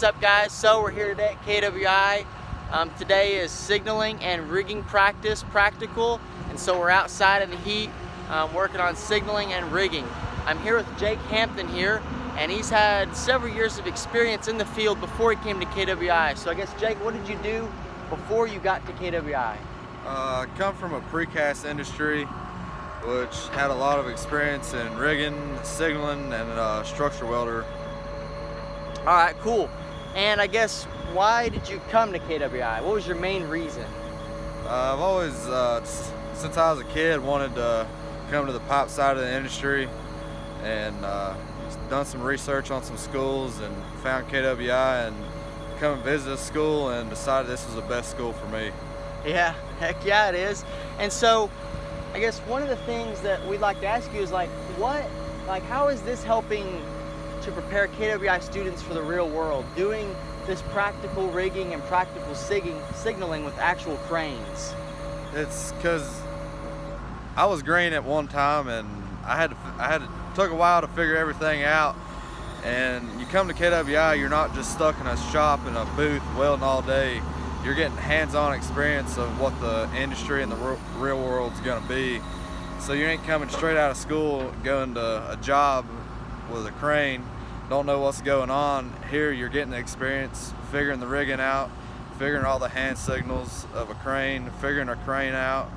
What's up, guys? So we're here today at KWI. Today is signaling and rigging practical, and so we're outside in the heat working on signaling and rigging. I'm here with Jake Hampton here, and he's had several years of experience in the field before he came to KWI. So I guess, Jake, what did you do before you got to KWI? I come from a precast industry, which had a lot of experience in rigging, signaling, and structure welder. All right, cool. And I guess, why did you come to KWI? What was your main reason? I've always, since I was a kid, wanted to come to the pipe side of the industry, and done some research on some schools and found KWI and come and visit a school and decided this was the best school for me. Yeah, heck yeah it is. And so, I guess one of the things that we'd like to ask you is how is this helping to prepare KWI students for the real world, doing this practical rigging and practical signaling with actual cranes? It's because I was green at one time, and took a while to figure everything out. And you come to KWI, you're not just stuck in a shop in a booth welding all day. You're getting hands-on experience of what the industry and the real world's gonna be. So you ain't coming straight out of school, going to a job with a crane, don't know what's going on. Here you're getting the experience, figuring the rigging out, figuring all the hand signals of a crane, figuring a crane out,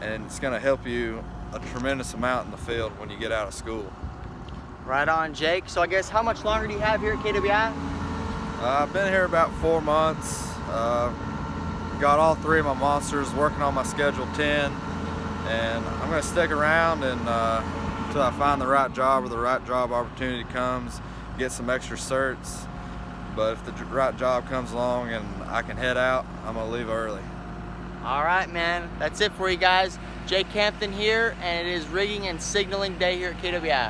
and it's gonna help you a tremendous amount in the field when you get out of school. Right on, Jake. So I guess, how much longer do you have here at KWI? I've been here about 4 months. Got all 3 of my monsters, working on my Schedule 10, and I'm gonna stick around until I find the right job or the right job opportunity comes, get some extra certs. But if the right job comes along and I can head out, I'm gonna leave early. All right, man. That's it for you guys. Jake Hampton here, and it is rigging and signaling day here at KWI.